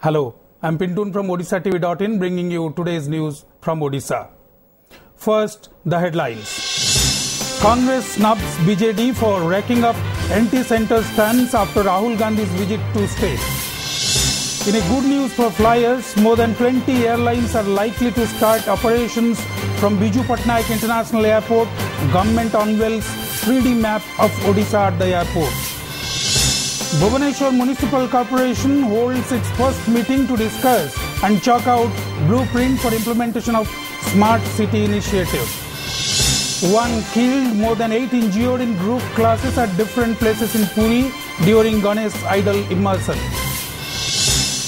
Hello, I'm Pintun from OdishaTV.in bringing you today's news from Odisha. First, the headlines. Congress snubs BJD for racking up anti-center stance after Rahul Gandhi's visit to state. In a good news for flyers, more than 20 airlines are likely to start operations from Biju Patnaik International Airport. Government unveils 3D map of Odisha at the airport. Bhubaneswar Municipal Corporation holds its first meeting to discuss and chalk out blueprint for implementation of Smart City initiative. 1 killed, more than 8 injured in group classes at different places in Puri during Ganesh idol immersion.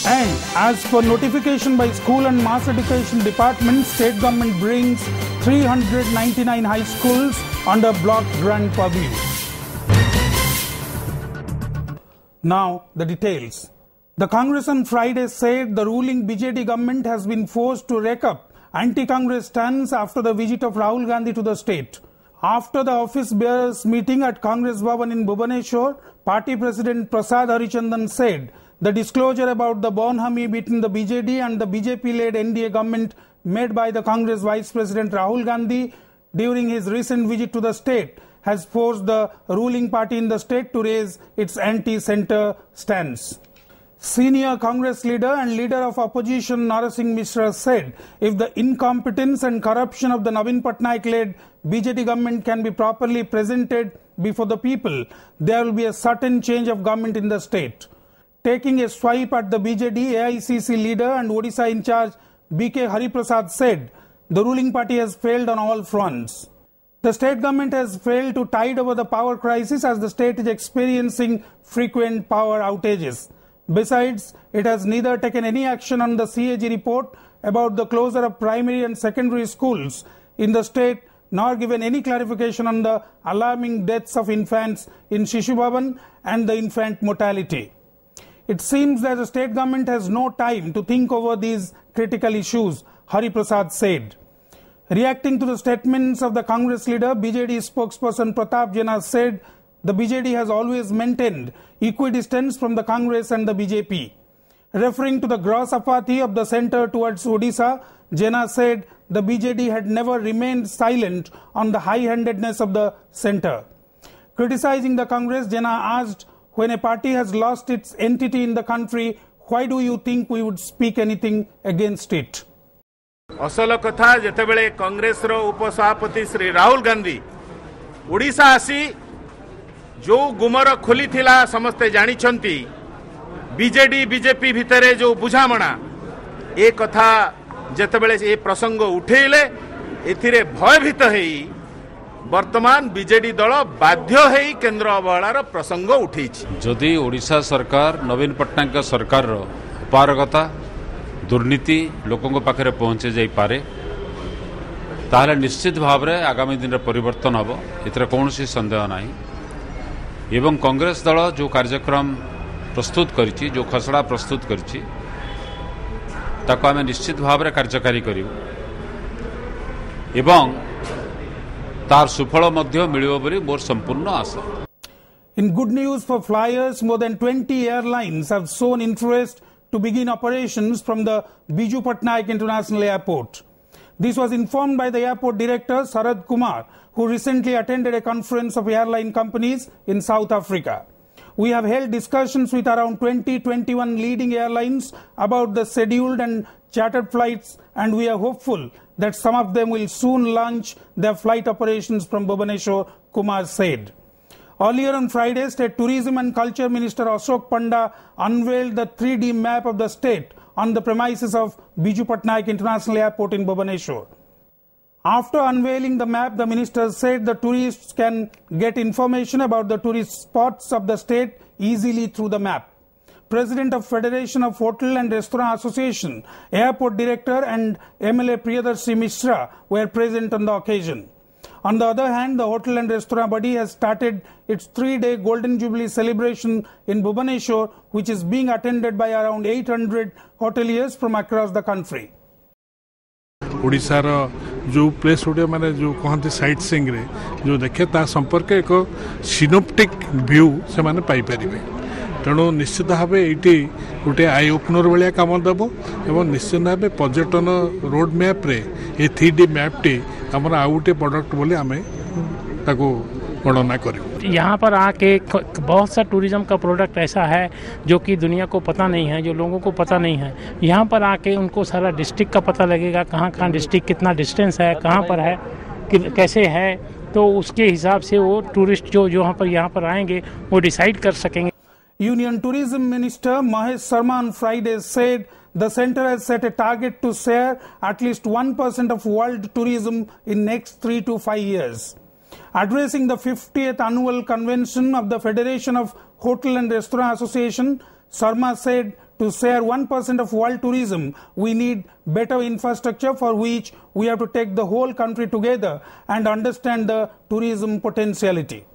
And as per notification by School and Mass Education Department, state government brings 399 high schools under block grant purview. Now, the details. The Congress on Friday said the ruling BJD government has been forced to rake up anti-Congress stance after the visit of Rahul Gandhi to the state. After the office bearers meeting at Congress Bhavan in Bhubaneswar, Party President Prasad Harichandan said the disclosure about the bonhomie between the BJD and the BJP-led NDA government made by the Congress Vice President Rahul Gandhi during his recent visit to the state has forced the ruling party in the state to raise its anti-center stance. Senior Congress leader and leader of opposition Narasingh Mishra said if the incompetence and corruption of the Navin Patnaik-led BJD government can be properly presented before the people, there will be a certain change of government in the state. Taking a swipe at the BJD, AICC leader and Odisha in charge BK Hariprasad said the ruling party has failed on all fronts. The state government has failed to tide over the power crisis as the state is experiencing frequent power outages. Besides, it has neither taken any action on the CAG report about the closure of primary and secondary schools in the state, nor given any clarification on the alarming deaths of infants in Shishu Bhavan and the infant mortality. It seems that the state government has no time to think over these critical issues, Hariprasad said. Reacting to the statements of the Congress leader, BJD spokesperson Pratap Jena said the BJD has always maintained equidistance from the Congress and the BJP. Referring to the gross apathy of the centre towards Odisha, Jena said the BJD had never remained silent on the high-handedness of the centre. Criticizing the Congress, Jena asked, when a party has lost its entity in the country, why do you think we would speak anything against it? असल कथा जेतेबेले कांग्रेस रो उपसभापति श्री राहुल गांधी ओडिशा आसी जो गुमर खोली थिला समस्ते जानी छंती BJD BJP भितरे जो बुझामणा ए कथा जेतेबेले ए प्रसंग उठेले एथिरे भयभीत हेई वर्तमान बीजेडी दल बाध्य हेई केंद्र अवहेलार प्रसंग उठेछि। जदि ओडिशा सरकार नवीन पट्टनायक सरकार रो अपारगता दुर्नीति लोकों पाखे पहुंचे जाई पारे ताहले निश्चित भाव में आगामी दिन परिवर्तन हम एथरे कौन संदेह नहीं एवं कांग्रेस दल जो कार्यक्रम प्रस्तुत करिछि जो खसड़ा प्रस्तुत करिछि ताको आमे निश्चित भाव में कार्यकारी करिवु एवं तार सुफल मध्य मिलिबो बोली मोर संपूर्ण आशा। In good news for flyers, more than 20 airlines have shown interest to begin operations from the Biju Patnaik International Airport. This was informed by the airport director Sarad Kumar, who recently attended a conference of airline companies in South Africa. We have held discussions with around 21 leading airlines about the scheduled and chartered flights, and we are hopeful that some of them will soon launch their flight operations from Bhubaneswar, Kumar said. Earlier on Friday, State Tourism and Culture Minister Ashok Panda unveiled the 3D map of the state on the premises of Biju Patnaik International Airport in Bhubaneswar. After unveiling the map, the minister said the tourists can get information about the tourist spots of the state easily through the map. President of Federation of Hotel and Restaurant Association, Airport Director and MLA Priyadarshi Mishra were present on the occasion. On the other hand, the Hotel and Restaurant Body has started its 3-day Golden Jubilee celebration in Bhubaneswar, which is being attended by around 800 hoteliers from across the country. Odisha रो जो place गुड़े माने जो कहते site सिंग रे जो देखे ता संपर्क एक सिनोप्टिक व्यू से माने पाई परिबे तेणु निश्चित भाव ये गोटे आई ओपनर भाया कम देव और निश्चित भाव पर्यटन रोड मैप रे ये 3D मैपटी आम आउ गोटे प्रोडक्ट बोले आम गणना कर। यहाँ पर आके बहुत सा टूरिज्म का प्रोडक्ट ऐसा है जो कि दुनिया को पता नहीं है, जो लोगों को पता नहीं है। यहाँ पर आके उनको सारा डिस्ट्रिक्ट का पता लगेगा, कहाँ डिस्ट्रिक्ट कितना डिस्टेंस है, कहाँ पर है, कैसे है, तो उसके हिसाब से वो टूरिस्ट जो यहाँ पर आएंगे वो डिसाइड कर सकेंगे। Union Tourism Minister Mahesh Sharma on Friday said the center has set a target to share at least 1% of world tourism in next 3 to 5 years. Addressing the 50th annual convention of the Federation of Hotel and Restaurant Association, Sharma said to share 1% of world tourism, we need better infrastructure for which we have to take the whole country together and understand the tourism potentiality.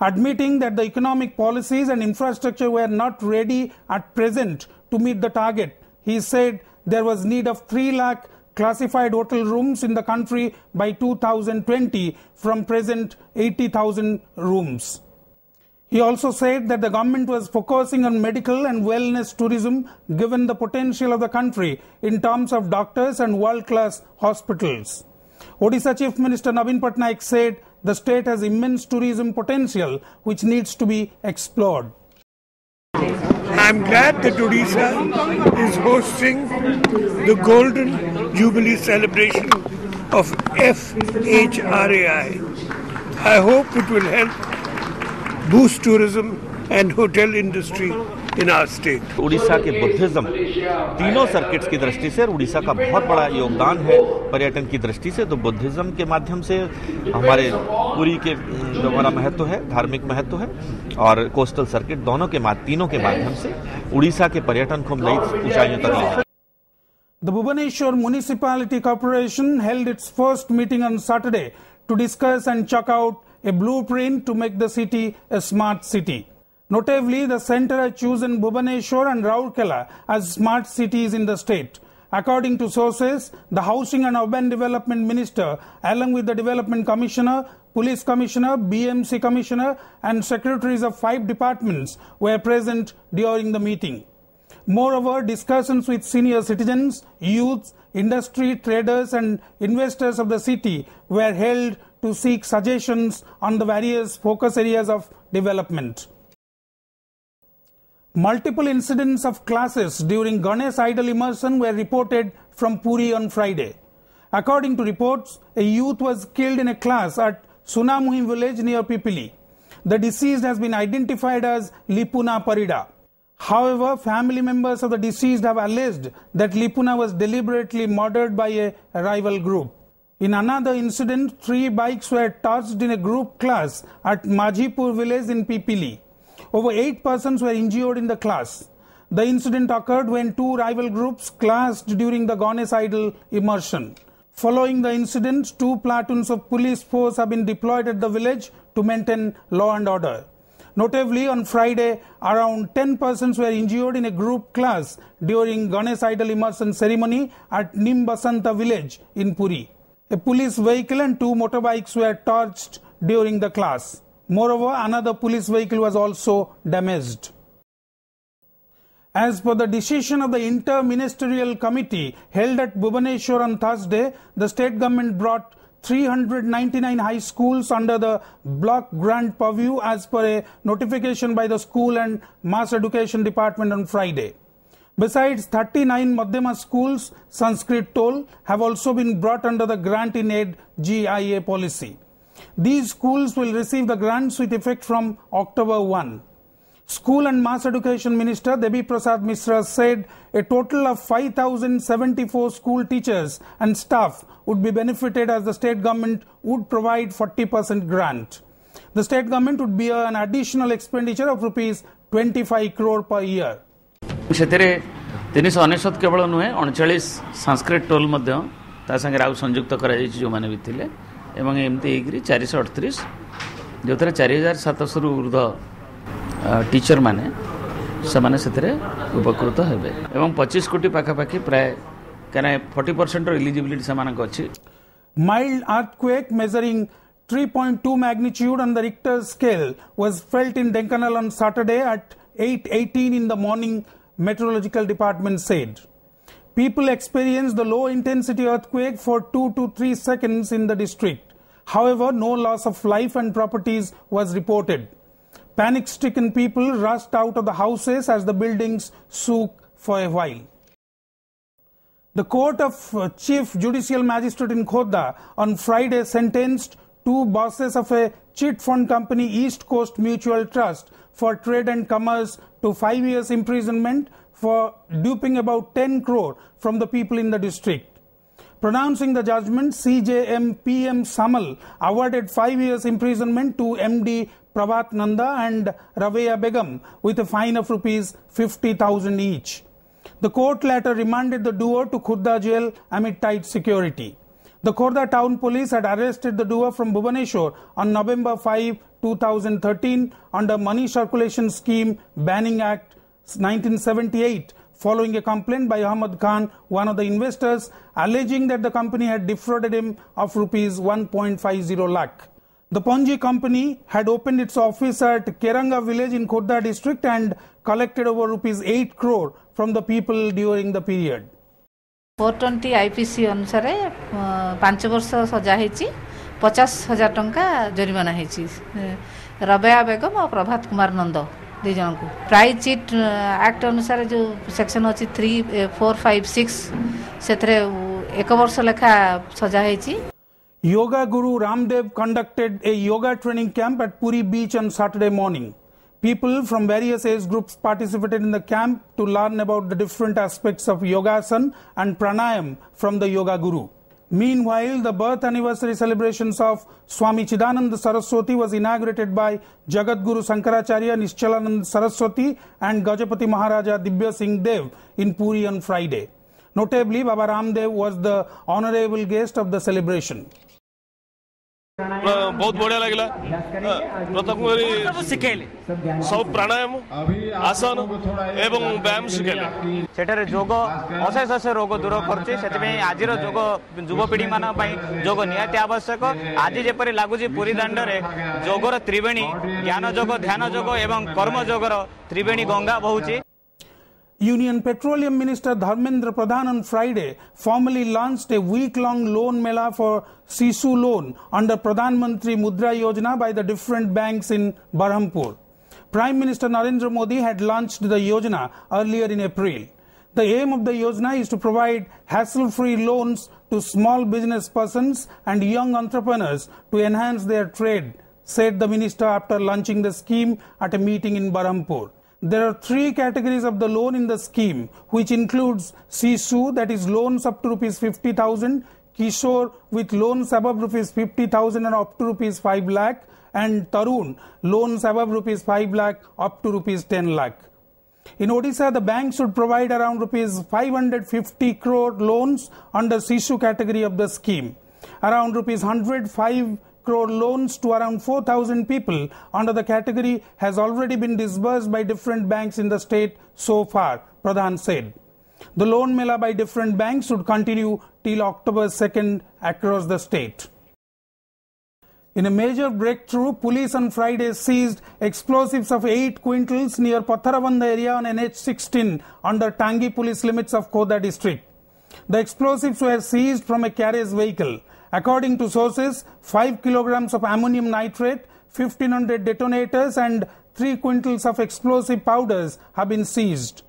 Admitting that the economic policies and infrastructure were not ready at present to meet the target, he said there was need of 3 lakh classified hotel rooms in the country by 2020 from present 80,000 rooms. He also said that the government was focusing on medical and wellness tourism given the potential of the country in terms of doctors and world-class hospitals. Odisha Chief Minister Navin Patnaik said the state has immense tourism potential which needs to be explored. I am glad that Odisha is hosting the Golden Jubilee celebration of FHRAI. I hope it will help boost tourism and hotel industry in our state. Orissa के Buddhism तीनों circuits की दृष्टि से उड़ीसा का बहुत बड़ा योगदान है पर्यटन की दृष्टि से। तो बुद्धिज्म के माध्यम से हमारे पुरी के जो हमारा महत्व है, धार्मिक महत्व है, और कोस्टल सर्किट तीनों के माध्यम से उड़ीसा के पर्यटन को नई ऊंचाइयों तक ले जाए। The Bhubaneswar Municipality Corporation held its first meeting on Saturday to discuss and chalk out a blueprint to make the city a smart city. Notably, the centre has chosen Bhubaneswar and Rourkela as smart cities in the state. According to sources, the Housing and Urban Development Minister, along with the Development Commissioner, Police Commissioner, BMC Commissioner and secretaries of 5 departments were present during the meeting. Moreover, discussions with senior citizens, youths, industry, traders and investors of the city were held to seek suggestions on the various focus areas of development. Multiple incidents of clashes during Ganesh idol immersion were reported from Puri on Friday. According to reports, a youth was killed in a clash at Sunamuhi village near Pipili. The deceased has been identified as Lipuna Parida. However, family members of the deceased have alleged that Lipuna was deliberately murdered by a rival group. In another incident, 3 bikes were touched in a group clash at Majhipur village in Pipili. Over 8 persons were injured in the clash. The incident occurred when 2 rival groups clashed during the Ganesh idol immersion. Following the incident, 2 platoons of police force have been deployed at the village to maintain law and order. Notably, on Friday, around 10 persons were injured in a group clash during Ganesh idol immersion ceremony at Nimbasanta village in Puri. A police vehicle and 2 motorbikes were torched during the clash. Moreover, another police vehicle was also damaged. As per the decision of the Inter-Ministerial Committee held at Bhubaneswar on Thursday, the state government brought 399 high schools under the block grant purview as per a notification by the School and Mass Education Department on Friday. Besides, 39 Madhyama schools, Sanskrit toll, have also been brought under the Grant in Aid GIA policy. These schools will receive the grants with effect from October 1. School and Mass Education Minister Devi Prasad Mishra said a total of 5,074 school teachers and staff would be benefited as the state government would provide 40% grant. The state government would bear an additional expenditure of rupees 25 crore per year. सेतेरे 399 केवल नुहे 39 Sanskrit toll मध्य ता संगे राउ संयुक्त करा जायछि जो माने भी थिले एवं एमती एग्री 438 जो 4700 रु ऊर्ध्व टीचर माने समाने सेतेरे उपकृत हेबे एवं 25 कोटी पाखा पाखी प्राय कने 40% एलिजिबिलिटी समान अछि. Mild earthquake measuring 3.2 magnitude on the Richter scale was felt in Denkanal on Saturday at 8:18 in the morning, Meteorological Department said. People experienced the low-intensity earthquake for 2 to 3 seconds in the district. However, no loss of life and properties was reported. Panic-stricken people rushed out of the houses as the buildings shook for a while. The Court of Chief Judicial Magistrate in Khordha on Friday sentenced 2 bosses of a chit fund company, East Coast Mutual Trust, for trade and commerce to 5 years imprisonment for duping about 10 crore from the people in the district. Pronouncing the judgment, CJM PM Samal awarded 5 years imprisonment to MD Prabhat Nanda and Raveya Begum with a fine of rupees 50,000 each. The court later remanded the duo to Khordha jail amid tight security. The Khordha town police had arrested the duo from Bhubaneswar on November 5, 2013 under Money Circulation Scheme Banning Act 1978 following a complaint by Ahmad Khan, one of the investors, alleging that the company had defrauded him of rupees 1.50 lakh. The Ponzi company had opened its office at Keranga village in Khordha district and collected over rupees 8 crore from the people during the period. 420 IPC अनुसार 5 वर्ष सजा होती 50,000 टंका जरिमाना होती रबेया बेगम और प्रभात कुमार नंद 2 जन को price chit act अनुसार जो सेक्शन अच्छी 3, 4, 5, 6 से 1 वर्ष लेखा सजा होती. Yoga Guru Ramdev conducted a yoga training camp at Puri beach on Saturday morning. People from various age groups participated in the camp to learn about the different aspects of yogasana and pranayam from the Yoga Guru. Meanwhile, the birth anniversary celebrations of Swami Chidananda Saraswati was inaugurated by Jagat Guru Sankaracharya Nischalanand Saraswati and Gajapati Maharaja Dibya Singh Dev in Puri on Friday. Notably, Baba Ramdev was the honorable guest of the celebration. बहुत बढ़िया लगे प्रथम शिखेले सब प्राणायाम आसन एवं व्यायाम शिखेले सेठारे जोग अशेष अशेष रोग दूर करछि सेतिबे आजिर जोग युवपीढ़ी मान पई जोग निहाती आवश्यक. आज जेपरि लागुछि पुरी दांडरे जोगर त्रिवेणी ज्ञान जोग ध्यान जोग एवं कर्म जोगर त्रिवेणी Ganga बहुछि. Union Petroleum Minister Dharmendra Pradhan on Friday formally launched a week-long loan mela for Sisu loan under Pradhan Mantri Mudra Yojana by the different banks in Berhampur. Prime Minister Narendra Modi had launched the Yojana earlier in April. The aim of the Yojana is to provide hassle-free loans to small business persons and young entrepreneurs to enhance their trade, said the minister after launching the scheme at a meeting in Berhampur. There are 3 categories of the loan in the scheme, which includes Sisu, that is loans up to rupees 50,000, Kishore with loans above rupees 50,000 and up to rupees 5 lakh, and Tarun, loans above rupees 5 lakh up to rupees 10 lakh. In Odisha, the bank should provide around rupees 550 crore loans under Sisu category of the scheme. Around rupees 105 crore loans to around 4,000 people under the category has already been disbursed by different banks in the state so far, Pradhan said. The loan mela by different banks should continue till October 2nd across the state. In a major breakthrough, police on Friday seized explosives of 8 quintals near Patharavanda area on NH16 under Tangi police limits of Khordha district. The explosives were seized from a carriage vehicle. According to sources, 5 kilograms of ammonium nitrate, 1,500 detonators and 3 quintals of explosive powders have been seized.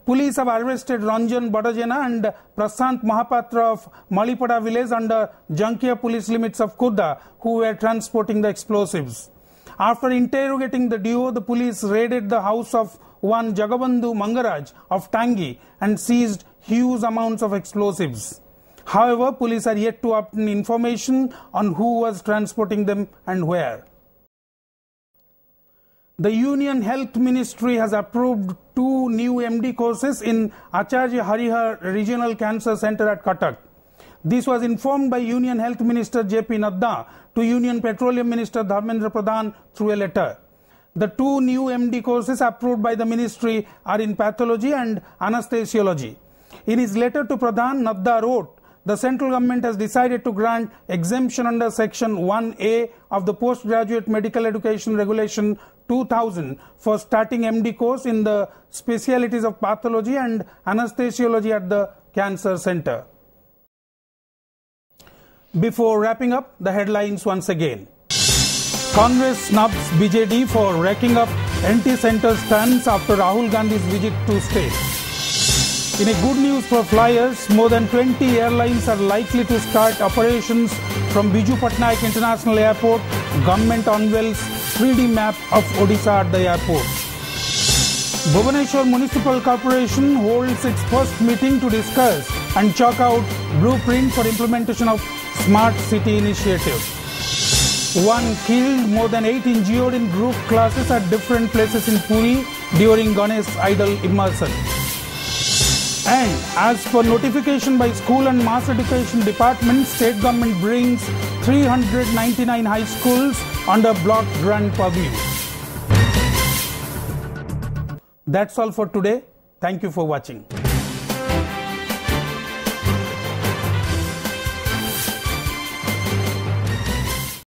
Police have arrested Ranjan Badajena and Prasant Mahapatra of Malipada village under Jankia police limits of Khordha, who were transporting the explosives. After interrogating the duo, the police raided the house of one Jagabandhu Mangaraj of Tangi and seized huge amounts of explosives. However, police are yet to obtain information on who was transporting them and where. The Union Health Ministry has approved 2 new MD courses in Acharya Harihar Regional Cancer Center at Cuttack. This was informed by Union Health Minister J.P. Nadda to Union Petroleum Minister Dharmendra Pradhan through a letter. The 2 new MD courses approved by the ministry are in pathology and anesthesiology. In his letter to Pradhan, Nadda wrote the central government has decided to grant exemption under Section 1A of the Postgraduate Medical Education Regulation 2000 for starting MD course in the specialities of pathology and anesthesiology at the Cancer Center. Before wrapping up, the headlines once again. Congress snubs BJD for racking up anti-center stunts after Rahul Gandhi's visit to state. In a good news for flyers, more than 20 airlines are likely to start operations from Biju Patnaik International Airport. Government unveils 3D map of Odisha at the airport. Bhubaneswar Municipal Corporation holds its first meeting to discuss and chalk out blueprint for implementation of Smart City Initiative. 1 killed, more than 8 injured in group classes at different places in Puri during Ganesh idol immersion. And as per notification by School and Mass Education Department, state government brings 399 high schools under block grant purview. That's all for today. Thank you for watching.